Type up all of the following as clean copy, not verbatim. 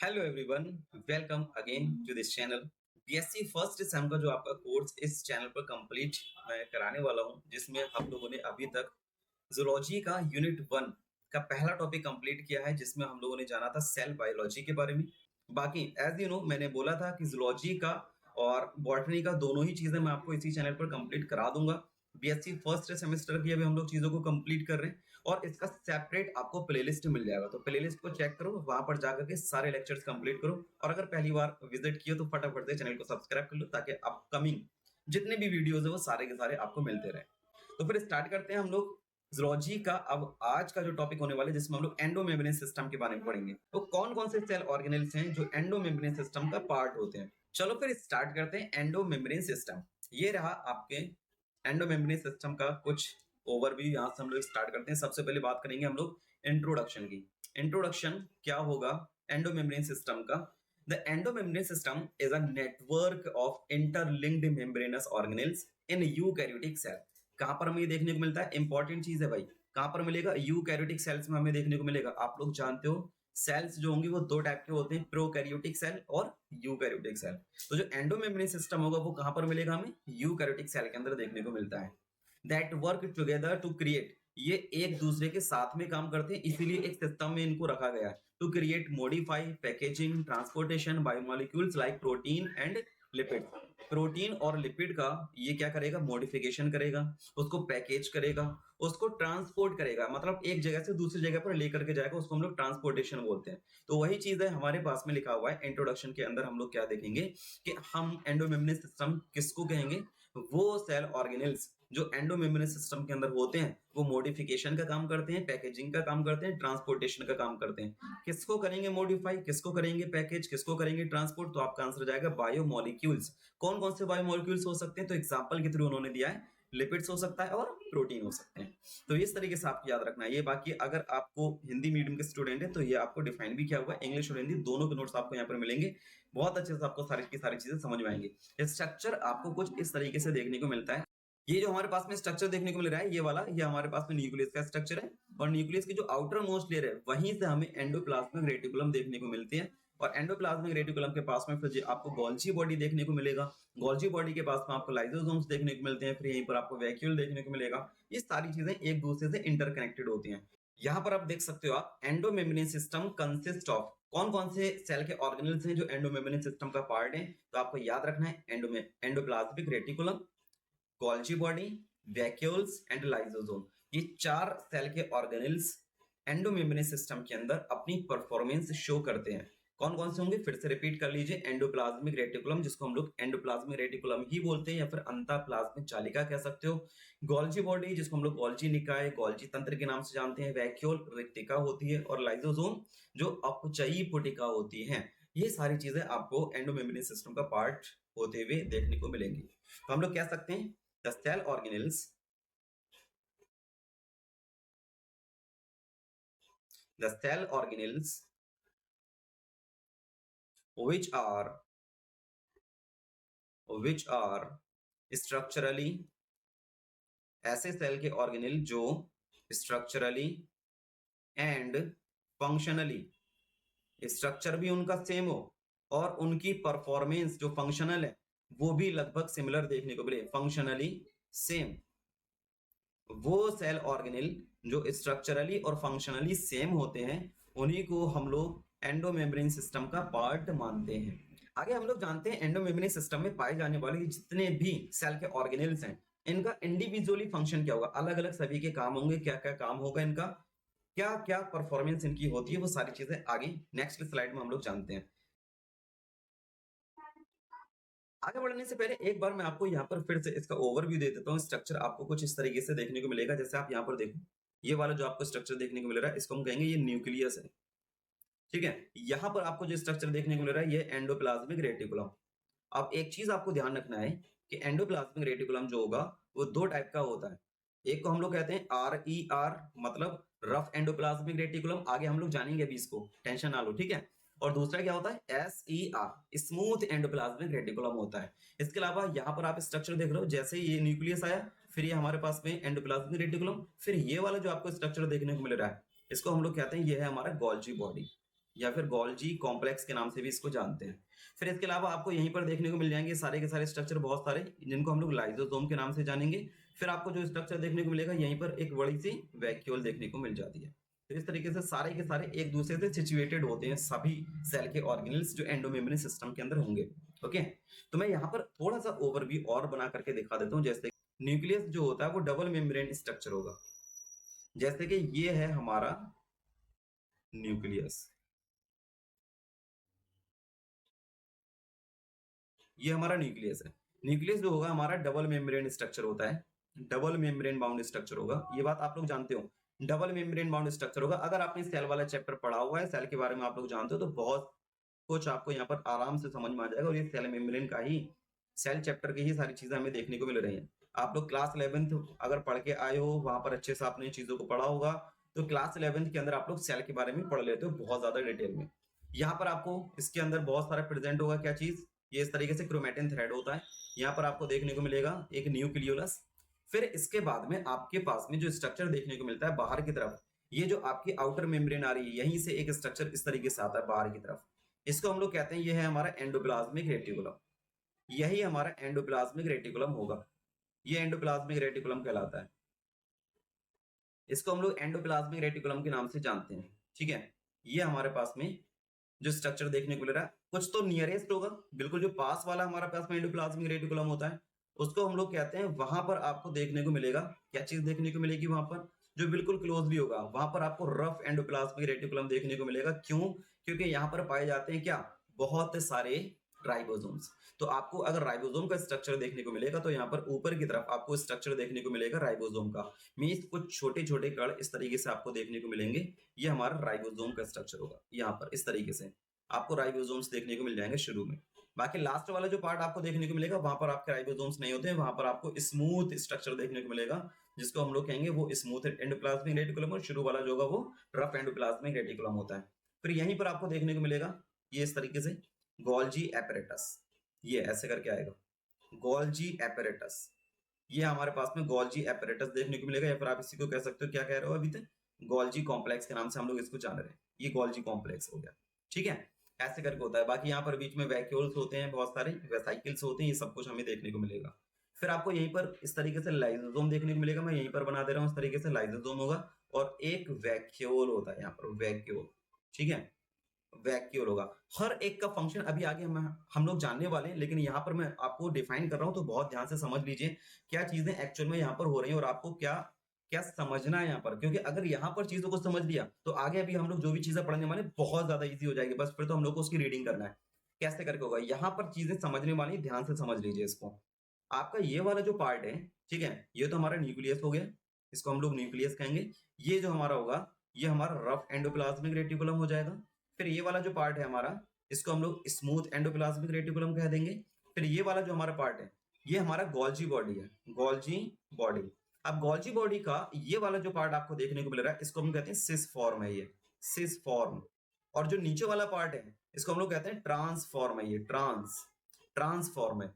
Hello everyone, welcome again to this channel. BSc first sem का जो आपका course इस चैनल पर कंप्लीट मैं कराने वाला हूं, जिसमें हम लोगों ने अभी तक जूलॉजी का यूनिट 1 का पहला टॉपिक कंप्लीट किया है, जिसमें हम लोगों ने जाना था सेल बायोलॉजी के बारे में। बाकी एज यू नो मैंने बोला था कि जूलॉजी का और बॉटनी का दोनों ही चीजें मैं आपको इसी चैनल पर कंप्लीट करा दूंगा। बीएससी फर्स्ट सेमेस्टर की अभी हम लोग चीजों को कंप्लीट कर रहे हैं और इसका सेपरेट आपको प्लेलिस्ट मिल जाएगा, तो प्लेलिस्ट को चेक करो, वहां पर जाकर के सारे लेक्चर्स कंप्लीट करो। और अगर पहली बार विजिट किए तो फटाफट से चैनल को सब्सक्राइब कर लो, ताकि अपकमिंग जितने भी वीडियोस है वो सारे के सारे आपको मिलते रहे। तो फिर स्टार्ट करते हैं हम लोग जूलॉजी का। अब आज का जो टॉपिक होने वाला है, जिसमें हम लोग एंडोमेम्ब्रेन सिस्टम के बारे में पढ़ेंगे, तो कौन कौन से सेल ऑर्गेनेल्स हैं जो एंडोमेम्ब्रेन सिस्टम का पार्ट होते हैं। चलो फिर स्टार्ट करते हैं एंडोमेम्ब्रेन सिस्टम। ये रहा आपके एंडोमेम्ब्रेन सिस्टम का कुछ ओवरव्यू। यहाँ से हम लोग स्टार्ट करते हैं। सबसे पहले बात करेंगे हम लोग इंट्रोडक्शन की। इंट्रोडक्शन क्या होगा एंडोमेम्ब्रेन सिस्टम का? The endomembrane system is a network of interlinked membranous organelles in eukaryotic cell. कहां पर हमें ये देखने को मिलता है? इंपॉर्टेंट चीज है भाई। कहां पर मिलेगा? यूकैरियोटिक सेल्स में हमें देखने को मिलेगा। आप लोग जानते हो सेल्स जो होंगे वो दो टाइप के होते हैं, प्रोकैरियोटिक सेल और यूकैरियोटिक सेल। तो जो एंडोमेम्ब्रेन सिस्टम होगा वो कहां पर मिलेगा? हमें यूकैरियोटिक सेल के अंदर देखने को मिलता है। That work together to create, ये एक दूसरे के साथ में काम करते हैं, इसीलिए एक सिस्टम में इनको रखा गया है। To create, modify, packaging, transportation biomolecules like protein and lipid. Protein और लिपिड का ये क्या करेगा? मॉडिफिकेशन करेगा, उसको पैकेज करेगा, उसको ट्रांसपोर्ट करेगा, मतलब एक जगह से दूसरी जगह पर लेकर के जाएगा, उसको हम लोग ट्रांसपोर्टेशन बोलते हैं। तो वही चीज है हमारे पास में लिखा हुआ है। इंट्रोडक्शन के अंदर हम लोग क्या देखेंगे कि हम एंडोमेम्ब्रेन सिस्टम किसको कहेंगे? वो सेल ऑर्गेनेल्स जो एंडोमेम्ब्रेन सिस्टम के अंदर होते हैं वो मॉडिफिकेशन का काम करते हैं, पैकेजिंग का काम करते हैं, ट्रांसपोर्टेशन का काम करते हैं। किसको करेंगे मॉडिफाई, किसको करेंगे पैकेज, किसको करेंगे ट्रांसपोर्ट? तो आपका आंसर जाएगा बायोमोलिक्यूल्स। कौन कौन से बायोमोलिक्यूल्स हो सकते हैं? तो एग्जांपल के थ्रू उन्होंने दिया है, लिपिड्स हो सकता है और प्रोटीन हो सकते हैं। तो इस तरीके से आपको याद रखना है ये। बाकी अगर आपको हिंदी मीडियम के स्टूडेंट है तो ये आपको डिफाइन भी किया हुआ है, इंग्लिश और हिंदी दोनों के नोट्स आपको यहाँ पर मिलेंगे। बहुत अच्छे से आपको सारी की सारी चीजें समझ में आएंगी। स्ट्रक्चर आपको कुछ इस तरीके से देखने को मिलता है। ये जो हमारे पास में स्ट्रक्चर देखने को मिल रहा है, ये वाला, ये हमारे पास में न्यूक्लियस का स्ट्रक्चर है। और न्यूक्लियस की जो आउटर मोस्ट लेयर है वहीं से हमें एंडोप्लाज्मिक रेटिकुलम देखने को मिलती है। और एंडोप्लाज्मिक रेटिकुलम के पास में फिर आपको गोल्जी बॉडी देखने को मिलेगा। गोल्जी बॉडी के पास में आपको लाइसोसोम्स देखने को मिलते हैं। फिर यहीं पर आपको वैक्यूल देखने को मिलेगा। ये सारी चीजें एक दूसरे से इंटरकनेक्टेड होती हैं। यहाँ पर आप देख सकते हो, आप एंडोमेम्ब्रेन सिस्टम कंसिस्ट ऑफ कौन कौन से सेल के ऑर्गेनेल्स हैं जो एंडोमेम्ब्रेन सिस्टम का पार्ट है। तो आपको याद रखना है endoplasmic reticulum, Golgi body, vacuoles and lysosome. ये चार सेल के ऑर्गेनेल्स एंडोमेम्ब्रेन सिस्टम के अंदर अपनी परफॉर्मेंस शो करते हैं। कौन कौन से होंगे फिर से रिपीट कर लीजिए। एंडोप्लाज्मिक रेटिकुलम, जिसको हम लोग एंडोप्लाज्मिक रेटिकुलम ही बोलते हैं या फिर अंतःप्लाज्मिक जालिका कह सकते हो। गोल्जी बॉडी, जिसको हम लोग गोल्जी निकाय, गोल्जी तंत्र के नाम से जानते हैं। वैक्यूल रिक्तिका होती है और लाइसोसोम जो अपचयी पुटिका होती है। ये सारी चीजें आपको एंडोमेम्ब्रेन सिस्टम का पार्ट होते हुए देखने को मिलेंगी। तो हम लोग कह सकते हैं the cell organelles which are structurally, ऐसे सेल के ऑर्गेनेल जो स्ट्रक्चरली एंड फंक्शनली, स्ट्रक्चर भी उनका सेम हो और उनकी परफॉर्मेंस जो फंक्शनल है वो भी लगभग सिमिलर देखने को मिले, फंक्शनली सेम। वो सेल ऑर्गेनेल जो स्ट्रक्चरली और फंक्शनली सेम होते हैं उन्हीं को हम लोग एंडोमेम्ब्रेन सिस्टम का पार्ट मानते हैं। आगे हम लोग जानते हैं एंडोमेम्ब्रेन सिस्टम में पाए जाने वाले जितने भी सेल के ऑर्गेनेल्स हैं इनका इंडिविजुअली फंक्शन क्या होगा, अलग अलग सभी के काम होंगे, क्या क्या काम होगा इनका, क्या क्या परफॉर्मेंस इनकी होती है, वो सारी चीजें आगे नेक्स्ट स्लाइड में हम लोग जानते हैं। आगे बढ़ने से पहले एक बार मैं आपको यहाँ पर फिर से इसका ओवरव्यू दे देता हूँ। स्ट्रक्चर आपको कुछ इस तरीके से देखने को मिलेगा। जैसे आप यहाँ पर देखो, ये वाला जो आपको स्ट्रक्चर देखने को मिल रहा है इसको हम कहेंगे ये न्यूक्लियस है, ठीक है। यहाँ पर आपको जो स्ट्रक्चर देखने को मिल रहा है ये एंडोप्लाज्मिक रेटिकुलम। अब एक चीज आपको ध्यान रखना है कि एंडोप्लाज्मिक रेटिकुलम जो होगा वो दो टाइप का होता है। एक को हम लोग कहते हैं RER, मतलब रफ एंडोप्लाज्मिक रेटिकुलम, आगे हम लोग जानेंगे अभी, इसको टेंशन ना लो, ठीक है। और दूसरा क्या होता है? SER, स्मूथ एंडोप्लाज्मिक रेटिकुलम होता है। इसके अलावा यहाँ पर आप स्ट्रक्चर देख रहे हो, जैसे ये न्यूक्लियस आया, फिर ये हमारे पास में एंडोप्लाज्मिक रेटिकुलम, फिर ये वाला जो आपको स्ट्रक्चर देखने को मिल रहा है इसको हम लोग कहते हैं ये है हमारा गोल्जी बॉडी। या फिर गोल्जी कॉम्प्लेक्स के नाम से भी इसको जानते हैं। फिर इसके अलावा आपको यहीं पर देखने को मिल जाएंगे सारे के सारे स्ट्रक्चर, बहुत सारे, जिनको हम लोग लाइसोसोम के नाम से जानेंगे। फिर आपको जो स्ट्रक्चर देखने को मिलेगा यहीं पर एक बड़ी सी वैक्यूल देखने को मिल जाती है। तो इस तरीके से सारे के सारे एक दूसरे से सिचुएटेड होते हैं सभी सेल के ऑर्गेनेल्स जो एंडोमेम्ब्रेन सिस्टम के अंदर होंगे। ओके, तो मैं यहाँ पर थोड़ा सा ओवरव्यू और बना करके दिखा देता हूँ। जैसे न्यूक्लियस जो होता है वो डबल मेम्ब्रेन स्ट्रक्चर होगा। जैसे कि ये है हमारा न्यूक्लियस, ये हमारा न्यूक्लियस है। न्यूक्लियस जो होगा हमारा डबल मेम्ब्रेन स्ट्रक्चर होता है, डबल मेम्ब्रेन बाउंड स्ट्रक्चर होगा। ये बात आप लोग जानते हो, डबल मेम्ब्रेन बाउंड स्ट्रक्चर होगा। अगर आपने सेल वाला चैप्टर पढ़ा हुआ है, सेल के बारे में आप लोग जानते हो, तो बहुत कुछ आपको यहाँ पर आराम से समझ में आ जाएगा। और ये सेल मेम्ब्रेन का ही, सेल चैप्टर की ही सारी चीजें हमें देखने को मिल रही हैं। आप लोग क्लास 11th अगर पढ़ के आए हो, वहां पर अच्छे से आपने चीजों को पढ़ा होगा, तो क्लास 11th के अंदर आप लोग सेल के बारे में पढ़ लेते हो बहुत ज्यादा डिटेल में। यहाँ पर आपको इसके अंदर बहुत सारा प्रेजेंट होगा। क्या चीज? ये इस तरीके से क्रोमेटिन थ्रेड होता है। यहाँ पर आपको देखने को मिलेगा एक न्यूक्लियोलस। फिर इसके बाद में आपके पास में जो स्ट्रक्चर देखने को मिलता है बाहर की तरफ, ये जो आपकी आउटर मेम्ब्रेन आ रही है, यहीं से एक स्ट्रक्चर इस तरीके से आता है बाहर की तरफ। इसको हम लोग कहते हैं, ये है हमारा एंडोप्लाज्मिक रेटिकुलम। यही हमारा एंडोप्लाज्मिक रेटिकुलम होगा। ये एंडोप्लाज्मिक रेटिकुलम कहलाता है। इसको हम लोग एंडोप्लाज्मिक रेटिकुलम के नाम से जानते हैं। ठीक है, ये हमारे पास में जो स्ट्रक्चर देखने को मिल रहा है, कुछ तो नियरेस्ट होगा, बिल्कुल जो पास वाला हमारा पास में एंडोप्लाज्मिक रेटिकुलम होता है, उसको हम लोग कहते हैं। वहां पर आपको देखने को मिलेगा, क्या चीज देखने को मिलेगी वहां पर? जो बिल्कुल क्लोज भी होगा, वहां पर आपको रफ एंडोप्लाज्मिक रेटिकुलम देखने को मिलेगा। क्यों? क्योंकि यहाँ पर पाए जाते हैं क्या? बहुत सारे राइबोसोम्स। तो आपको अगर राइबोसोम का स्ट्रक्चर देखने को मिलेगा, तो यहाँ पर ऊपर की तरफ आपको स्ट्रक्चर देखने को मिलेगा राइबोसोम का। मीन्स कुछ छोटे छोटे कण इस तरीके से आपको देखने को मिलेंगे। ये हमारा राइबोसोम का स्ट्रक्चर होगा। यहाँ पर इस तरीके से आपको राइबोसोम्स देखने को मिल जाएंगे शुरू में। बाकी लास्ट वाला जो पार्ट आपको देखने को मिलेगा, वहां पर आपके राइबोसोम्स नहीं होते हैं, वहां पर आपको स्मूथ स्ट्रक्चर देखने को मिलेगा, जिसको हम लोग कहेंगे वो स्मूथ एंडोप्लाज्मिक रेटिकुलम। और शुरू वाला जो होगा वो रफ एंडोप्लाज्मिक रेटिकुलम होता है। फिर यहीं पर आपको देखने को मिलेगा ये इस तरीके से गोल्जी एपरेटस। ये ऐसे करके आएगा, गोल्जी एपरेटस। ये हमारे पास में गोल्जी एपरेटस देखने को मिलेगा, या फिर आप इसी को कह सकते हो, क्या कह रहे हो अभी तक, गोल्जी कॉम्प्लेक्स के नाम से हम लोग इसको जान रहे हैं। ये गोल्जी कॉम्प्लेक्स हो गया। ठीक है, ऐसे करके होता है। बाकी यहाँ पर बीच में वैक्यूल्स होते हैं, बहुत सारे वेसाइकिल्स होते हैं, ये सब कुछ हमें देखने को मिलेगा। फिर आपको यहीं पर इस तरीके से लाइसोसोम देखने को मिलेगा। मैं यहीं पर बना दे रहा हूँ, इस तरीके से लाइसोसोम होगा। और एक वैक्यूल होता है यहाँ पर, वैक्यूल। ठीक है, वैक्यूल होगा। हर एक का फंक्शन अभी आगे हम लोग जानने वाले हैं, लेकिन यहाँ पर मैं आपको डिफाइन कर रहा हूँ, तो बहुत ध्यान से समझ लीजिए क्या चीजें एक्चुअल में यहाँ पर हो रही है और आपको क्या क्या समझना है यहाँ पर। क्योंकि अगर यहाँ पर चीजों को समझ लिया, तो आगे अभी हम लोग जो भी चीजें पढ़ने वाले बहुत ज्यादा इजी हो जाएगी। बस फिर तो हम लोग को उसकी रीडिंग करना है, कैसे करके होगा। यहाँ पर चीजें समझने वाली, ध्यान से समझ लीजिए इसको। आपका ये वाला जो पार्ट है, ठीक है, ये तो हमारा न्यूक्लियस हो गया, इसको हम लोग न्यूक्लियस कहेंगे। ये जो हमारा होगा, ये हमारा रफ एंडोप्लाज्मिक रेटिकुलम हो जाएगा। फिर ये वाला जो पार्ट है हमारा, इसको हम लोग स्मूथ एंडोप्लाज्मिक रेटिकुलम कह देंगे। फिर ये वाला जो हमारा पार्ट है, ये हमारा गोल्जी बॉडी है, गोल्जी बॉडी। अब गोल्जी बॉडी का ये वाला जो पार्ट आपको देखने को मिल रहा है, इसको हम कहते हैं सिस फॉर्म है, ये सिस फॉर्म। और जो नीचे वाला पार्ट है, इसको हम लोग कहते हैं ट्रांसफॉर्म है, ये ट्रांसफॉर्म है।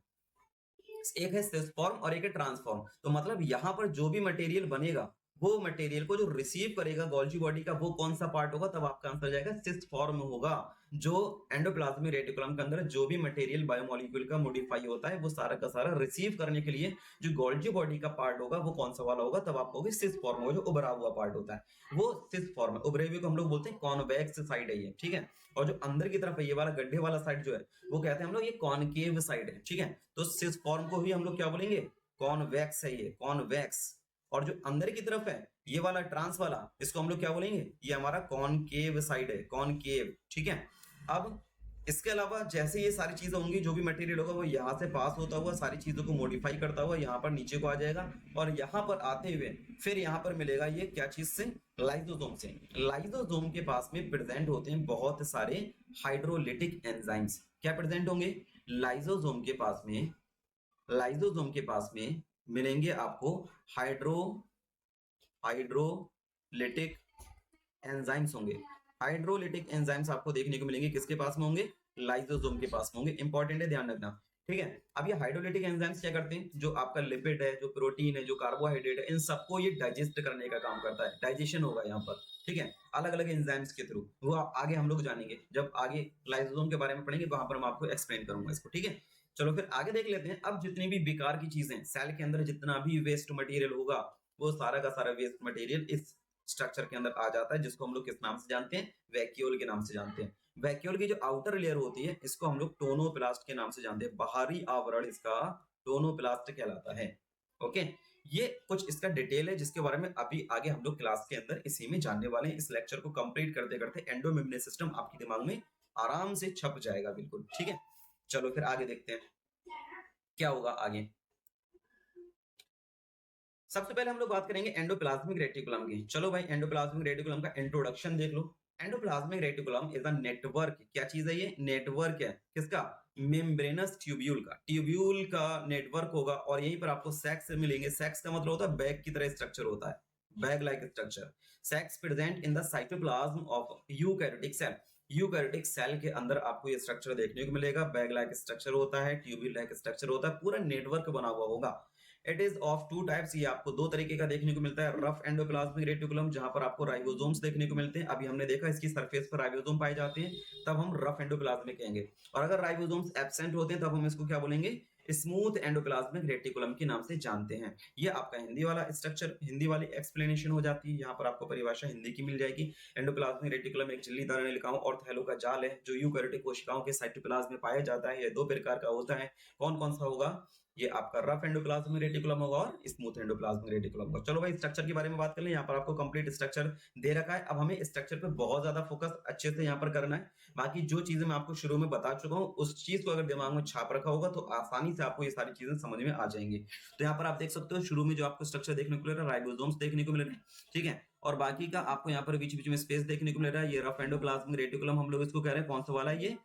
एक है सिस फॉर्म और एक है ट्रांसफॉर्म। तो मतलब यहाँ पर जो भी मटेरियल बनेगा, वो मटेरियल को जो रिसीव करेगा गोल्जी बॉडी का, वो कौन सा पार्ट होगा? तब आपका आंसर जाएगा सिस फॉर्म होगा। जो एंडोप्लाज्मिक रेटिकुलम के अंदर जो भी मटेरियल बायोमोलिक्यूल का मॉडिफाई होता है, वो सारा का सारा रिसीव करने के लिए जो गोल्जी बॉडी का पार्ट होगा, वो कौन सा वाला होगा? तब आप कहोगे सिस फॉर्म होगा। जो उभरा हुआ पार्ट होता है वो सिस फॉर्म है। उभरे हुए को हम लोग बोलते हैं कॉन्वेक्स साइड है ये। ठीक है, और जो अंदर की तरफ है, ये वाला गड्ढे वाला साइड जो है, वो कहते हैं हम लोग ये कॉनकेव साइड है। ठीक है, तो सिस फॉर्म को ही हम लोग क्या बोलेंगे? कॉन्वेक्स है ये, कॉन्वेक्स। और जो अंदर की तरफ है, ये वाला ट्रांस वाला, इसको हम लोग क्या बोलेंगे? ये हमारा कॉनकेव साइड है, कॉनकेव। ठीक है, अब इसके अलावा जैसे ये सारी चीजें होंगी, जो भी मटेरियल होगा वो यहाँ से पास होता हुआ सारी चीजों को मॉडिफाई करता हुआ यहाँ पर नीचे को आ जाएगा। और यहाँ पर आते हुए फिर यहाँ पर मिलेगा ये क्या चीज से? लाइसोसोम से। लाइसोसोम के पास में प्रेजेंट होते हैं बहुत सारे हाइड्रोलिटिक एंजाइम्स। क्या प्रेजेंट होंगे? लाइसोसोम के पास में, लाइसोसोम के पास में मिलेंगे आपको हाइड्रोलिटिक एंजाइम्स होंगे। हाइड्रोलिटिक एंजाइम्स आपको देखने को मिलेंगे किसके पास में होंगे? लाइसोसोम के पास में होंगे। इंपॉर्टेंट है, ध्यान रखना। ठीक है, अब ये हाइड्रोलिटिक एंजाइम्स क्या करते हैं? जो आपका लिपिड है, जो प्रोटीन है, जो कार्बोहाइड्रेट है, इन सबको ये डाइजेस्ट करने का काम करता है। डाइजेशन होगा यहाँ पर। ठीक है, अलग अलग एंजाइम्स के थ्रू, वो आगे हम लोग जानेंगे जब आगे लाइसोसोम के बारे में पढ़ेंगे, वहां पर मैं आपको एक्सप्लेन करूंगा इसको। ठीक है, चलो फिर आगे देख लेते हैं। अब जितनी भी बेकार की चीजें सेल के अंदर, जितना भी वेस्ट मटेरियल होगा, वो सारा का सारा वेस्ट मटेरियल इस स्ट्रक्चर के अंदर आ जाता है, जिसको हम लोग किस नाम से जानते हैं, वैक्यूल के नाम से जानते हैं। वैक्यूल की जो आउटर लेयर होती है, इसको हम लोग टोनोप्लास्ट के नाम से जानते हैं। बाहरी आवरण इसका टोनोप्लास्ट कहलाता है। ओके, ये कुछ इसका डिटेल है, जिसके बारे में अभी आगे हम लोग क्लास के अंदर इसी में जानने वाले हैं। इस लेक्चर को कंप्लीट करते करते एंडोमेम्ब्रेन सिस्टम आपके दिमाग में आराम से छप जाएगा बिल्कुल। ठीक है, चलो फिर आगे देखते हैं क्या होगा आगे। सबसे पहले हम लोग बात करेंगे एंडोप्लाज्मिक रेटिकुलम की। चलो भाई, एंडोप्लाज्मिक रेटिकुलम का इंट्रोडक्शन देख लो। Endoplasmic reticulum is a network. क्या चीज है ये? नेटवर्क है। किसका? मेम्ब्रेनस ट्यूब्यूल का। ट्यूब्यूल का नेटवर्क होगा, और यहीं पर आपको सेक्स मिलेंगे। सेक्स का मतलब होता है बैग की तरह स्ट्रक्चर होता है, bag like structure. Sacs present in the cytoplasm of eukaryotic cell. Eukaryotic cell के अंदर आपको ये स्ट्रक्चर देखने को मिलेगा। बैग लाइक स्ट्रक्चर होता है, ट्यूब्यूल लाइक स्ट्रक्चर होता है, पूरा नेटवर्क बना हुआ होगा। It is of two types. ये आपको दो तरीके का देखने को मिलता है। रफ एंडोप्लाज्मिक रेटिकुलम, जहां पर आपको राइबोसोम्स देखने को मिलते हैं। अभी हमने देखा इसकी सरफेस पर राइबोसोम पाए जाते हैं, तब हम रफ एंडोप्लाज्मिक कहेंगे। और अगर राइबोसोम्स एब्सेंट होते हैं, तब हम इसको क्या बोलेंगे? स्मूथ एंडोप्लाज्मिक रेटिकुलम के नाम से जानते हैं। ये आपका हिंदी वाला स्ट्रक्चर, हिंदी वाली एक्सप्लेनेशन हो जाती है। यहाँ पर आपको परिभाषा हिंदी की मिल जाएगी। एंडोप्लाज्मिक रेटिकुलम एक झिल्लीदार नलिकाओं और थैलों का जाल है, जो यूकैरियोटिक कोशिकाओं के साइटोप्लाज्म में पाया जाता है। यह दो प्रकार का होता है। कौन कौन सा होगा? ये आपका रफ एंडोप्लाज्मिक रेटिकुलम होगा और स्मूथ एंडोप्लाज्मिक रेटिकुलम होगा। चलो भाई, स्ट्रक्चर के बारे में बात कर लें। यहाँ पर आपको कंप्लीट स्ट्रक्चर दे रखा है। अब हमें स्ट्रक्चर पे बहुत ज्यादा फोकस अच्छे से यहाँ पर करना है। बाकी जो चीजें मैं आपको शुरू में बता चुका हूँ, उस चीज को अगर दिमाग में छाप रखा होगा, तो आसानी से आपको ये सारी चीजें समझ में आ जाएंगी। तो यहाँ पर आप देख सकते हो, शुरू में जो आपको स्ट्रक्चर देखने को मिल रहा है, राइबोसोम्स देखने को मिल रहे हैं। ठीक है, और बाकी का आपको यहाँ पर बीच बीच में स्पेस देखने को मिल रहा है। ये रफ एंडोप्लाज्मिक रेटिकुलम हम लोग इसको कह रहे हैं। कौन सा वाला है ये?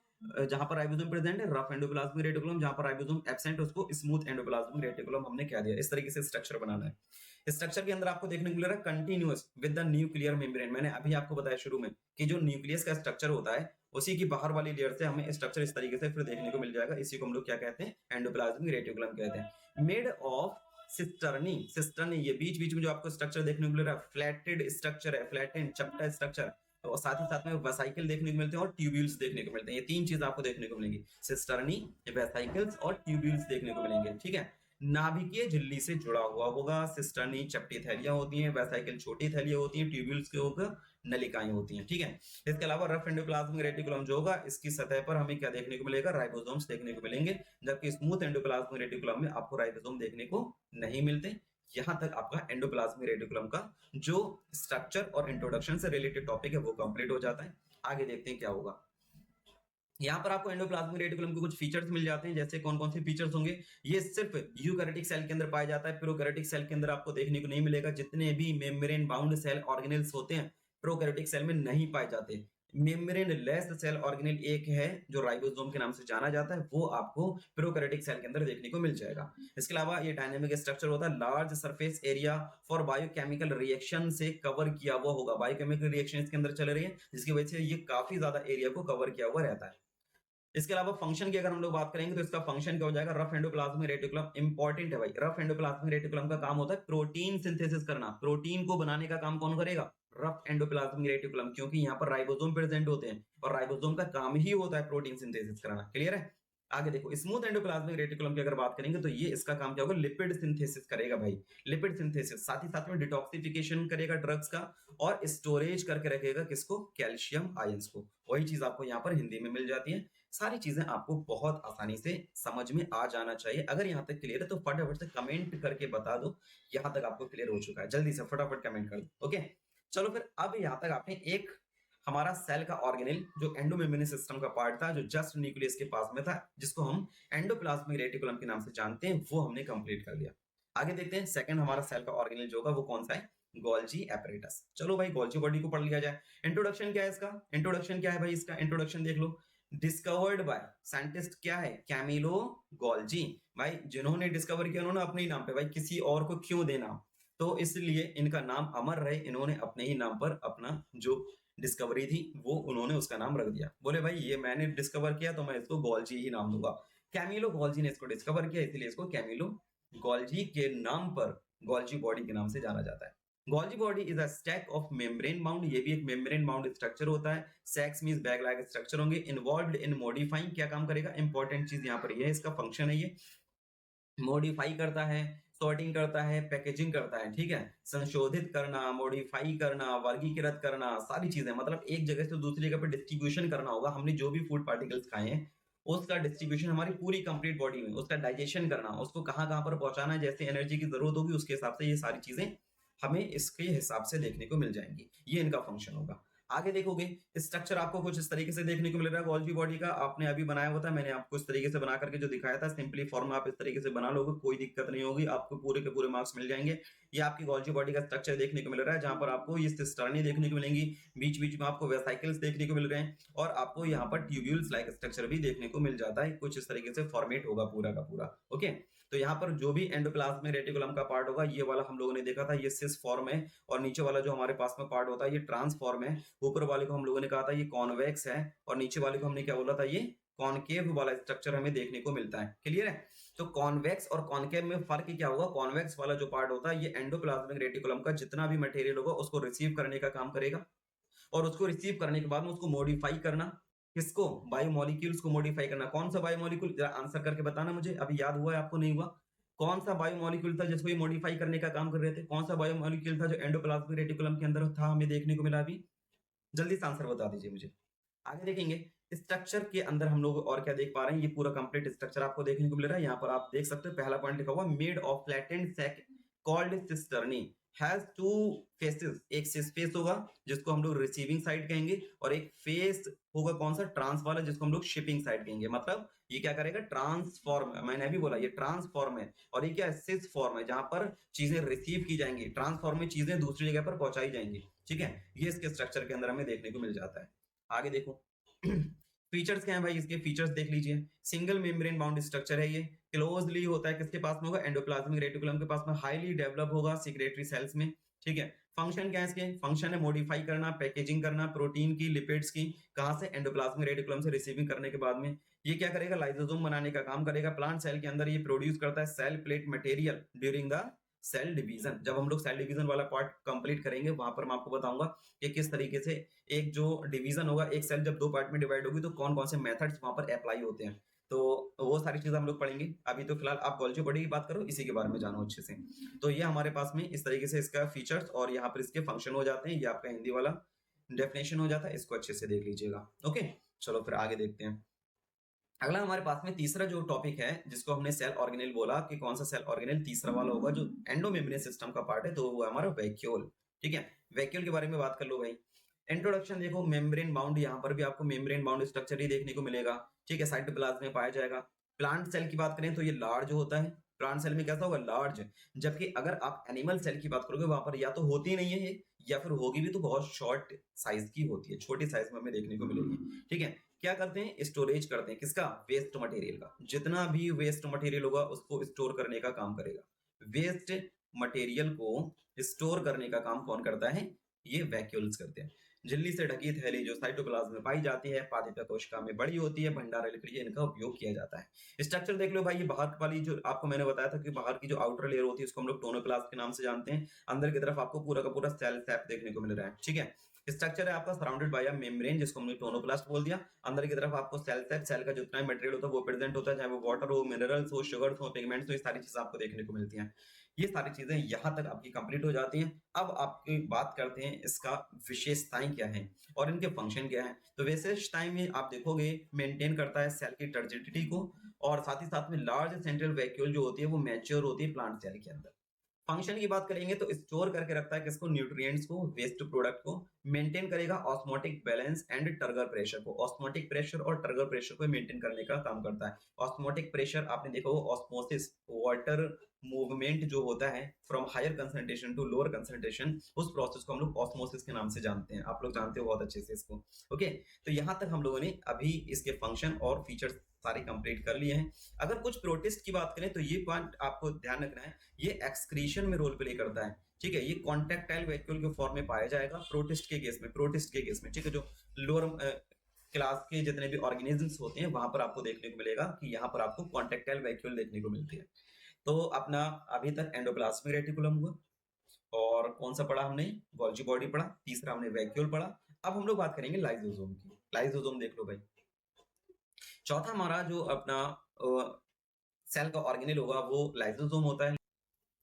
जहां पर राइबोसोम प्रेजेंट है रफ एंडोप्लाज्मिक रेटिकुलम, जहां पर राइबोसोम एब्सेंट है उसको स्मूथ एंडोप्लाज्मिक रेटिकुलम हमने कह दिया। इस तरीके से स्ट्रक्चर बनाना है। स्ट्रक्चर के अंदर आपको देखने को मिल रहा है continuous with the nuclear membrane. मैंने अभी आपको बताया शुरू में कि जो न्यूक्लियस का स्ट्रक्चर होता है, उसी की बाहर वाली लेयर से हमें स्ट्रक्चर इस तरीके से फिर देखने को मिल जाएगा। इसी को हम लोग क्या कहते हैं? एंडोप्लाज्मिक रेटिकुलम कहते हैं। Made of cisternae. सिस्टर्नी, ये बीच बीच में जो आपको स्ट्रक्चर देखने को मिल रहा है, फ्लैटेड स्ट्रक्चर है, फ्लैटेड चपटा स्ट्रक्चर। और साथ ही साथ में वेसाइकल देखने को मिलते हैं और ट्यूब्यूल्स देखने को मिलते हैं। ये तीन चीज आपको देखने को मिलेंगी, सिस्टर्नी, वेसाइकल्स और ट्यूब्यूल्स देखने को मिलेंगे। ठीक है, नाभिकीय झिल्ली से जुड़ा हुआ होगा। सिस्टर्नी चपटी थैलियां होती हैं, वेसाइकल छोटी थैलियां होती हैं, ट्यूब्यूल्स के ऊपर नलिकाएं होती हैं। ठीक है, इसके अलावा रफ एंडोप्लाज्मिक रेटिकुलम जो होगा, इसकी सतह पर हमें क्या देखने को मिलेगा? राइबोसोम्स देखने को मिलेंगे। जबकि स्मूथ एंडोप्लाज्मिक रेटिकुलम में आपको राइबोसोम देखने को नहीं मिलते। यहां तक आपका एंडोप्लाज्मिक रेटिकुलम का जो स्ट्रक्चर और इंट्रोडक्शन से रिलेटेड टॉपिक है वो कंप्लीट हो जाता है। आगे देखते हैं क्या होगा। यहाँ पर आपको एंडोप्लाज्मिक रेटिकुलम के कुछ फीचर्स मिल जाते हैं। जैसे कौन कौन से फीचर्स होंगे? ये सिर्फ यूकैरियोटिक सेल के अंदर पाया जाता है, प्रोकैरियोटिक सेल के अंदर आपको देखने को नहीं मिलेगा। जितने भी मेम्ब्रेन बाउंड सेल ऑर्गेनेल्स होते हैं, प्रोकैरियोटिक सेल में नहीं पाए जाते। मेम्ब्रेन लेस सेल ऑर्गेनेल एक है, जो राइबोसोम के नाम से जाना जाता है, वो आपको प्रोकैरियोटिक सेल के अंदर देखने को मिल जाएगा। इसके अलावा ये डायनेमिक स्ट्रक्चर होता है। Large surface area for biochemical reaction से कवर किया हुआ होगा। बायोकेमिकल रिएक्शन इसके अंदर चल रही है, जिसकी वजह से ये काफी ज्यादा एरिया को कवर किया हुआ रहता है। इसके अलावा फंक्शन की अगर हम लोग बात करेंगे, तो इसका फंक्शन क्या हो जाएगा? रफ एंडोप्लाज्मिक रेटिकुलम इंपॉर्टेंट है भाई। रफ एंडोप्लाज्मिक रेटिकुलम का काम होता है प्रोटीन सिंथेसिस करना। प्रोटीन को बनाने का काम कौन करेगा? रफ एंडोप्लाज्मिक रेटिकुलम, क्योंकि यहाँ पर राइबोसोम प्रेजेंट होते हैं और राइबोसोम का काम ही होता है प्रोटीन सिंथेसिस कराना। क्लियर है? आगे देखो, स्मूथ एंडोप्लाज्मिक रेटिकुलम की अगर बात करेंगे, तो ये इसका काम क्या होगा? लिपिड सिंथेसिस करेगा भाई। लिपिड सिंथेसिस, साथ ही साथ में डिटॉक्सिफिकेशन करेगा ड्रग्स का, और स्टोरेज करके रखेगा किसको? कैल्शियम आयंस को। वही चीज आपको यहाँ पर हिंदी में मिल जाती है। सारी चीजें आपको बहुत आसानी से समझ में आ जाना चाहिए। अगर यहाँ तक क्लियर है तो फटाफट से कमेंट करके बता दो यहाँ तक आपको क्लियर हो चुका है। जल्दी से फटाफट कमेंट कर दो। ओके, चलो फिर अब यहाँ तक आपने एक हमारा सेल का ऑर्गेनेल जो एंडोमेम्ब्रेन सिस्टम का पार्ट था, जो जस्ट न्यूक्लियस के पास में था, जिसको हम एंडोप्लाज्मिक रेटिकुलम के नाम से जानते हैं, वो हमने कंप्लीट कर लिया। आगे देखते हैं सेकंड हमारा सेल का ऑर्गेनेल जो होगा वो कौन सा है? Golgi apparatus. चलो भाई, गोल्जी बॉडी को पढ़ लिया जाए। इंट्रोडक्शन क्या है इसका? इंट्रोडक्शन क्या है भाई? इसका इंट्रोडक्शन देख लो। डिस्कवर्ड बाय साइंटिस्ट क्या है? Camillo Golgi. भाई जिन्होंने डिस्कवर किया, उन्होंने अपने ही नाम पे, भाई किसी और को क्यों देना? तो इसलिए इनका नाम अमर रहे, इन्होंने अपने ही नाम पर अपना जो डिस्कवरी थी वो उन्होंने उसका नाम रख दिया। बोले भाई ये मैंने डिस्कवर किया तो मैं इसको गोल्जी ही नाम दूंगा। कैमिलो गोल्जी ने इसको डिस्कवर किया, इसलिए इसको कैमिलो गोल्जी के नाम पर गोल्जी बॉडी के नाम से जाना जाता है। Golgi body is a stack of membrane bound, ये भी एक मेम्ब्रेन बाउंड स्ट्रक्चर होता है। Sex means bag like structure होंगे। इन्वॉल्व्ड इन मॉडिफाइंग, क्या काम करेगा, इंपॉर्टेंट चीज यहाँ पर ये है, इसका फंक्शन है ये, मॉडिफाई करता है, सॉर्टिंग करता है, पैकेजिंग करता है, ठीक है, संशोधित करना, मॉडिफाई करना, वर्गीकृत करना, सारी चीजें, मतलब एक जगह से दूसरी जगह पर डिस्ट्रीब्यूशन करना होगा। हमने जो भी फूड पार्टिकल्स खाए हैं उसका डिस्ट्रीब्यूशन हमारी पूरी कंप्लीट बॉडी में, उसका डाइजेशन करना, उसको कहाँ कहाँ पर पहुंचाना है, जैसे एनर्जी की जरूरत होगी उसके हिसाब से ये सारी चीजें हमें इसके हिसाब से देखने को मिल जाएंगी। ये इनका फंक्शन होगा। आगे देखोगे स्ट्रक्चर आपको कुछ इस तरीके से देखने को मिल रहा है गोल्जी बॉडी का, आपने अभी बनाया हुआ था, मैंने आपको इस तरीके से बना करके जो दिखाया था, सिंपली फॉर्म आप इस तरीके से बना लोगे, कोई दिक्कत नहीं होगी, आपको पूरे के पूरे मार्क्स मिल जाएंगे। ये आपकी गोल्जी बॉडी का स्ट्रक्चर देखने को मिल रहा है, जहां पर आपको ये सिस्टर्नी देखने को मिलेंगी, बीच बीच में आपको वेसाइकल्स देखने को मिल रहे हैं, और आपको यहाँ पर ट्यूब्यूल्स लाइक स्ट्रक्चर भी देखने को मिल जाता है। कुछ इस तरीके से फॉर्मेट होगा पूरा का पूरा। ओके, तो यहाँ पर जो भी एंडोप्लाज्मिक रेटिकुलम का पार्ट होगा, ये वाला हम लोगों ने देखा था, ये सिस फॉर्म है, और नीचे वाला जो हमारे पास में पार्ट होता है ये ट्रांसफॉर्म है। ऊपर वाले को हम लोगों ने कहा था ये कॉन्वेक्स है, और नीचे वाले को हमने क्या बोला था, ये कॉनकेव वाला स्ट्रक्चर हमें देखने को मिलता है। क्लियर है? तो कॉन्वेक्स और कॉनकेव में फर्क क्या होगा, कॉन्वेक्स वाला जो पार्ट होता है ये एंडोप्लाज्मिक रेटिकुलम का जितना भी मटेरियल होगा उसको रिसीव करने का काम करेगा, और उसको रिसीव करने के बाद में उसको मॉडिफाई करना, किसको, बायोमोलिक्यूल्स को मॉडिफाई करना। कौन सा बायोमोलिक्यूल, जरा आंसर करके बताना मुझे, अभी याद हुआ है आपको, नहीं हुआ? कौन सा बायोमोलिक्यूल था जिसको ये मॉडिफाई करने का काम कर रहे थे? कौन सा बायोमोलिक्यूल था जो एंडोप्लाज्मिक रेटिकुलम के अंदर था, हमें देखने को मिला अभी? जल्दी से आंसर बता दीजिए मुझे। आगे देखेंगे स्ट्रक्चर के अंदर हम लोग और क्या देख पा रहे हैं, ये पूरा कंप्लीट स्ट्रक्चर आपको देखने को मिल रहा है। यहाँ पर आप देख सकते हो पहला पॉइंट लिखा हुआ, made of flattened sac called cisternae, has two faces, एक सिस फेस होगा जिसको हम लोग रिसीविंग साइड कहेंगे, और एक फेस होगा कौन सा, ट्रांस वाला, जिसको हम लोग शिपिंग साइड कहेंगे। मतलब ये क्या करेगा, ट्रांसफॉर्म, मैंने अभी बोला ये ट्रांसफॉर्म है, और ये क्या है, सिस फॉर्म है, जहां पर चीजें रिसीव की जाएंगी, ट्रांसफॉर्म में चीजें दूसरी जगह पर पहुंचाई जाएंगी। ठीक है, ये इसके स्ट्रक्चर के अंदर हमें देखने को मिल जाता है। आगे देखो फीचर्स क्या है भाई, इसके फीचर्स देख लीजिए। सिंगल मेम्ब्रेन बाउंड स्ट्रक्चर है ये, क्लोजली होता है किसके पास में होगा, एंडोप्लाज्मिक रेटिकुलम के पास में, हाईली डेवलप होगा सिक्रेटरी सेल्स में। ठीक है, फंक्शन क्या है इसके, फंक्शन है मॉडिफाई करना, पैकेजिंग करना प्रोटीन की, लिपिड्स की, कहां से, एंडोप्लाज्मिक रेटिकुलम से रिसीविंग करने के बाद में ये क्या करेगा, लाइसोसोम बनाने का काम करेगा। प्लांट सेल के अंदर ये प्रोड्यूस करता है cell plate material during the cell division. जब हम लोग सेल डिवीजन वाला पार्ट कंप्लीट करेंगे वहां पर मैं आपको बताऊंगा कि किस तरीके से एक जो डिवीजन होगा, एक सेल जब दो पार्ट में डिवाइड होगी तो कौन कौन से मेथड्स वहां पर अप्लाई होते हैं, तो वो सारी चीजें हम लोग पढ़ेंगे। अभी तो फिलहाल आप गोल्जी बॉडी की बात करो, इसी के बारे में जानो अच्छे से। तो ये हमारे पास में इस तरीके से इसका फीचर्स और यहाँ पर इसके फंक्शन हो जाते हैं। ये आपका हिंदी वाला डेफिनेशन हो जाता है, इसको अच्छे से देख लीजिएगा। ओके, चलो फिर आगे देखते हैं। अगला हमारे पास में तीसरा जो टॉपिक है, जिसको हमने सेल ऑर्गेनेल बोला, कि कौन सा सेल ऑर्गेनेल तीसरा वाला होगा जो एंडोमेम्ब्रेन सिस्टम का पार्ट है, तो वो है हमारा वैक्यूल। ठीक है, वैक्यूल के बारे में बात कर लो भाई। इंट्रोडक्शन देखो, मेम्ब्रेन बाउंड, यहाँ पर भी आपको मेम्ब्रेन बाउंड स्ट्रक्चर ही देखने को मिलेगा। ठीक है, साइटोप्लाज्म में पाया जाएगा। प्लांट सेल की बात करें तो ये लार्ज होता है, प्लांट सेल में कैसा होगा, लार्ज। जबकि अगर आप एनिमल सेल की बात करोगे वहां पर या तो होती नहीं है ये, या फिर होगी भी तो बहुत शॉर्ट साइज की होती है, छोटी साइज में हमें देखने को मिलेगी। ठीक है, क्या करते हैं, स्टोरेज करते हैं, किसका, वेस्ट मटेरियल का। जितना भी वेस्ट मटेरियल होगा उसको स्टोर करने का काम करेगा। वेस्ट मटेरियल को स्टोर करने का काम कौन करता है, ये वैक्यूल्स करते हैं। झिल्ली से ढकी थैली जो साइटोप्लाज्म में पाई जाती है, पादप कोशिका में बड़ी होती है, भंडारण के लिए इनका उपयोग किया जाता है। स्ट्रक्चर देख लो भाई, ये बाहर वाली जो आपको मैंने बताया था कि बाहर की जो आउटर लेयर होती है उसको हम लोग टोनोप्लास्ट के नाम से जानते हैं। अंदर की तरफ आपको पूरा का पूरा सेल सैप देखने को मिल रहा है। ठीक है, स्ट्रक्चर है आपका सराउंडेड बाय अ मेम्ब्रेन, जिसको हमने टोनोप्लास्ट बोल दिया। अंदर की तरफ आपको सेल सैप, सेल का जितना मटेरियल होता है वो प्रेजेंट होता है, चाहे वो वाटर हो, मिनरल्स हो, शुगर्स हो, पिगमेंट्स हो, ये सारी चीजें आपको देखने को मिलती हैं। ये सारी चीजें यहाँ तक आपकी कंप्लीट हो जाती हैं। अब आपकी बात करते हैं इसका विशेषताएं क्या है और इनके फंक्शन क्या है। तो विशेषताएं में आप देखोगे मेंटेन करता है सेल की टर्जिडिटी को, और साथ ही साथ में लार्ज सेंट्रल वैक्यूल जो होती है वो मैच्योर होती है प्लांट सेल के अंदर। फंक्शन की बात करेंगे तो स्टोर करके रखता है किसको, न्यूट्रिएंट्स को, वेस्ट प्रोडक्ट को। मेंटेन करेगा osmotic balance and turgor pressure को, ऑस्मोटिक प्रेशर और टर्गर प्रेशर को मेंटेन करने का काम करता है। ऑस्मोटिक प्रेशर आपने देखा हो, ऑस्मोसिस, वाटर मूवमेंट जो होता है from higher concentration to lower concentration, उस प्रोसेस को हम लोग ऑस्मोसिस के नाम से जानते हैं। आप लोग जानते हो बहुत अच्छे से इसको। ओके, तो यहाँ तक हम लोगों ने अभी इसके फंक्शन और फीचर्स सारे कंप्लीट कर लिए हैं। अगर कुछ प्रोटिस्ट की बात करें तो ये पॉइंट आपको ध्यान रखना है, ये एक्सक्रीशन में रोल प्ले करता है। ठीक है, ये कॉन्टेक्टाइल वैक्यूल के फॉर्म में पाया जाएगा प्रोटिस्ट के केस में, प्रोटिस्ट के केस में। ठीक है, जो लोअर क्लास के जितने भी ऑर्गेनिजम्स होते हैं वहां पर आपको देखने को मिलेगा कि यहाँ पर आपको कॉन्टेक्टाइल वैक्यूल देखने को मिलती है। तो अपना अभी तक एंडोप्लाज्मिक रेटिकुलम हुआ, और कौन सा पढ़ा हमने? गोल्जी बॉडी पढ़ा, तीसरा हमने वैक्यूल पढ़ा। अब हम लोग बात करेंगे लाइसोसोम की। लाइसोसोम देख लो भाई। चौथा हमारा जो अपना सेल का ऑर्गेनेल होगा वो लाइसोसोम होता है।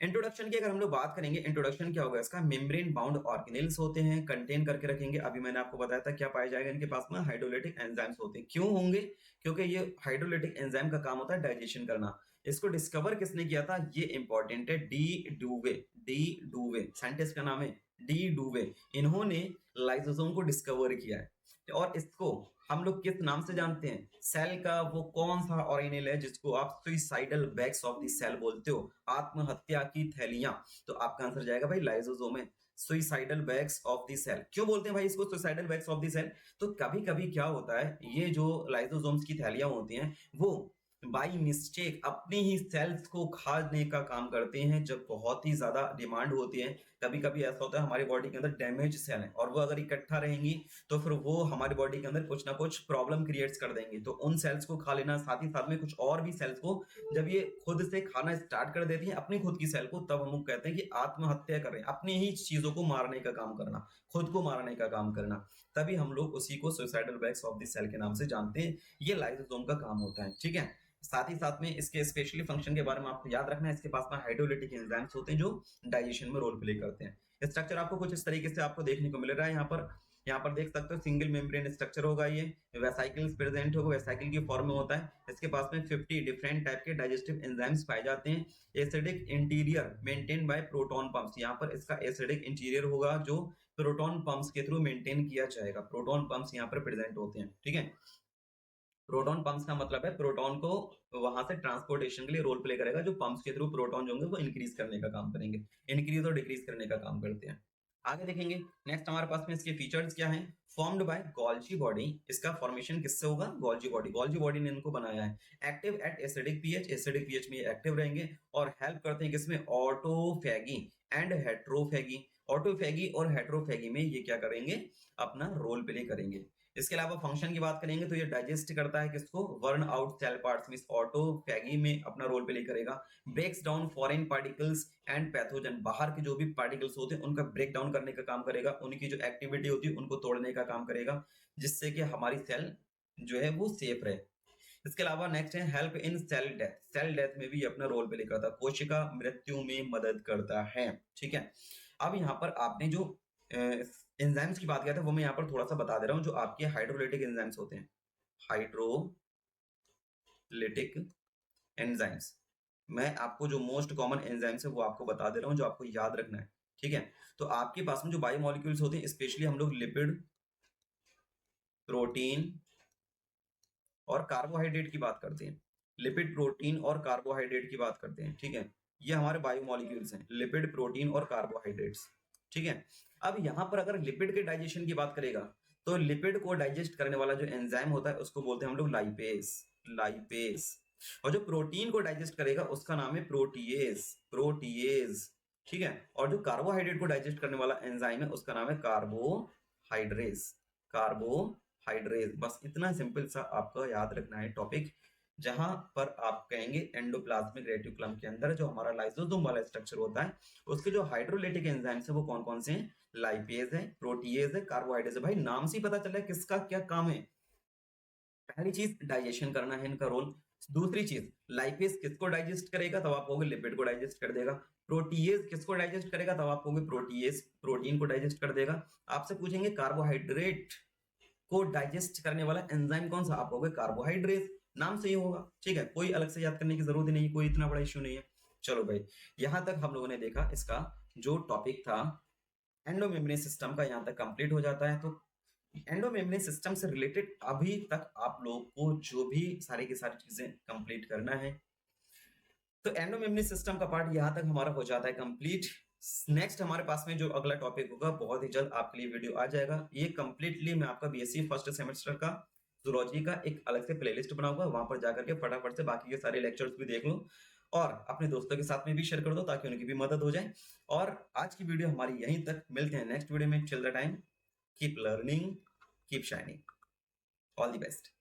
इंट्रोडक्शन की अगर हम लोग बात करेंगे, इंट्रोडक्शन क्या होगा इसका? मेम्ब्रेन बाउंड ऑर्गेनेल्स होते हैं, कंटेन करके रखेंगे। अभी मैंने आपको बताया था क्या पाया जाएगा इनके पास में? हाइड्रोलिटिक एंजाइम्स होते हैं। क्यों होंगे? क्योंकि ये हाइड्रोलिटिक एंजाइम का काम होता है डाइजेशन करना। इसको डिस्कवर किसने किया था? ये इंपॉर्टेंट है, डी डूवे। डी डूवे साइंटिस्ट का नाम है, डी डूवे। इन्होंने लाइसोसोम को डिस्कवर किया है और इसको हम लोग किस नाम से जानते हैं? सेल का वो कौन सा ऑर्गेनेल है जिसको आप suicidal bags of the cell बोलते हो, आत्महत्या की थैलियां? तो आपका आंसर जाएगा भाई लाइसोसोम है, suicidal bags of the cell. क्यों बोलते हैं भाई इसको suicidal bags of the cell? तो कभी कभी क्या होता है, ये जो लाइसोसोम्स की थैलियां होती हैं वो बाई मिस्टेक अपनी ही सेल्स को खाने का काम करते हैं जब बहुत ही ज्यादा डिमांड होती है। कभी कभी ऐसा होता है हमारी बॉडी के अंदर डैमेज सेल है और वो अगर इकट्ठा रहेंगी तो फिर वो हमारी बॉडी के अंदर कुछ ना कुछ प्रॉब्लम क्रिएट्स कर देंगे। तो उन सेल्स को खा लेना, साथ ही साथ में कुछ और भी सेल्स को जब ये खुद से खाना स्टार्ट कर देती हैं अपनी खुद की सेल को, तब हम लोग कहते हैं कि आत्महत्या कर रहे हैं, अपनी ही चीजों को मारने का काम करना, खुद को मारने का काम करना। तभी हम लोग उसी को suicidal bags of the cell के नाम से जानते हैं। ये लाइसोसोम का काम होता है, ठीक है। साथ ही साथ में इसके स्पेशली फंक्शन के बारे में आपको याद रखना है, इसके पास में हाइड्रोलिटिक एंजाइम्स होते हैं जो डाइजेशन में रोल प्ले करते हैं। स्ट्रक्चर आपको कुछ इस तरीके से आपको देखने को मिल रहा है यहाँ पर देख सकते हो सिंगल मेम्ब्रेन स्ट्रक्चर होगा, ये वेसाइकल्स प्रेजेंट होगा, वेसाइकल की फॉर्म में होता है। इसके पास में 50 डिफरेंट टाइप के डाइजेस्टिव एंजाइम्स पाए जाते हैं। Acidic interior maintain by proton pumps, यहाँ पर इसका एसिडिक इंटीरियर होगा जो प्रोटॉन पंप्स के थ्रू मेंटेन किया जाएगा। प्रोटॉन पंप्स यहाँ पर प्रेजेंट होते हैं, ठीक है। प्रोटॉन पंप्स का मतलब है प्रोटॉन को वहां से ट्रांसपोर्टेशन के लिए रोल प्ले करेगा, जो पंप्स के थ्रू प्रोटॉन जो होंगे वो इंक्रीज करने का काम करेंगे, इंक्रीज और डिक्रीज करने का काम करते हैं। आगे देखेंगे नेक्स्ट हमारे पास में इसके फीचर्स क्या हैं। फॉर्म्ड बाय गोल्जी बॉडी, इसका फॉर्मेशन किससे होगा? Golgi body. गोल्जी बॉडी ने इनको बनाया है। Active at acidic pH, acidic pH में एक्टिव रहेंगे और हेल्प करते हैं किसमें? Autophagy and हेट्रोफैगी। ऑटोफैगी और हेट्रोफैगी में ये क्या करेंगे? अपना रोल प्ले करेंगे। इसके अलावा फंक्शन की बात करेंगे तो ये डाइजेस्ट करता है किसको? वर्न आउट सेल पार्ट्स में ऑटोफैगी में अपना रोल प्ले करेगा। Breaks down foreign particles and pathogen, बाहर के जो भी पार्टिकल्स होते हैं उनका ब्रेक डाउन करने का काम करेगा, उनकी जो एक्टिविटी होती है उनको तोड़ने का काम करेगा, जिससे कि हमारी सेल जो है वो सेफ रहे। इसके अलावा नेक्स्ट है help in cell death. Cell death में भी अपना रोल प्ले करता है, कोशिका मृत्यु में मदद करता है, ठीक है। अब यहाँ पर आपने जो एंजाइम्स की बात किया था वो मैं यहाँ पर थोड़ा सा बता दे रहा हूँ, जो आपके हाइड्रोलिटिक एंजाइम्स होते हैं, हाइड्रोलिटिक एंजाइम्स। मैं आपको जो मोस्ट कॉमन एंजाइम्स है वो आपको बता दे रहा हूँ जो आपको याद रखना है, ठीक है। तो आपके पास में जो बायोमोलिक्यूल्स होते हैं, स्पेशली हम लोग लिपिड, प्रोटीन और कार्बोहाइड्रेट की बात करते हैं। लिपिड, प्रोटीन और कार्बोहाइड्रेट की बात करते हैं, ठीक है। ये हमारे बायोमोलिक्यूल्स हैं, लिपिड, प्रोटीन और कार्बोहाइड्रेट्स, ठीक है। अब यहाँ पर अगर लिपिड के डाइजेशन की बात करेगा तो लिपिड को डाइजेस्ट करने वाला जो एंजाइम होता है उसको बोलते हैं हम लोग लाइपेज, लाइपेज। और जो प्रोटीन को डाइजेस्ट करेगा उसका नाम है प्रोटीएज, प्रोटीएज, ठीक है। और जो कार्बोहाइड्रेट को डाइजेस्ट करने वाला एंजाइम है उसका नाम है कार्बोहाइड्रेज, कार्बोहाइड्रेज। बस इतना सिंपल सा आपको याद रखना है टॉपिक, जहां पर आप कहेंगे एंडोप्लाज्मिक रेटिकुलम के अंदर जो हमारा लाइसोसोम वाला स्ट्रक्चर होता है उसके जो हाइड्रोलिटिक एंजाइम्स है वो कौन कौन से हैं? लाइपेज है, प्रोटीएज है, कार्बोहाइड्रेज है। भाई नाम से ही पता चला है किसका क्या काम है। पहली चीज डाइजेशन करना है इनका रोल। दूसरी चीज लाइपेज किसको डाइजेस्ट करेगा? तब आप कहोगे लिपिड को डाइजेस्ट कर देगा। प्रोटीएज किसको डाइजेस्ट करेगा? तब आप कहोगे प्रोटीएज प्रोटीन को डाइजेस्ट कर देगा। आपसे पूछेंगे कार्बोहाइड्रेट को डाइजेस्ट करने वाला एंजाइम कौन सा? आप कहोगे कार्बोहाइड्रेट, नाम से ही होगा, ठीक है। कोई अलग से याद करने की जरूरत नहीं, कोई इतना बड़ा इश्यू नहीं है। चलो भाई, यहां तक हम लोगों ने देखा इसका जो टॉपिक था एंडोमेम्ब्रेन सिस्टम का, यहां तक कंप्लीट हो जाता है। तो एंडोमेम्ब्रेन सिस्टम से रिलेटेड अभी तक आप लोगों को जो भी सारी की सारी चीजें कंप्लीट करना है, तो एंडोमेम्ब्रेन सिस्टम का पार्ट यहां तक हमारा हो जाता है कंप्लीट। नेक्स्ट हमारे पास में जो अगला टॉपिक होगा बहुत ही जल्द आपके लिए वीडियो आ जाएगा। ये कंप्लीटली मैं आपका बीएससी फर्स्ट सेमेस्टर का जूलॉजी का एक अलग से प्लेलिस्ट बनाऊंगा, वहां पर जाकर के फटाफट से बाकी के सारे लेक्चर्स भी देख लो और अपने दोस्तों के साथ में भी शेयर कर दो ताकि उनकी भी मदद हो जाए। और आज की वीडियो हमारी यहीं तक, मिलते हैं नेक्स्ट वीडियो में। Till the time keep learning, keep shining, all the best.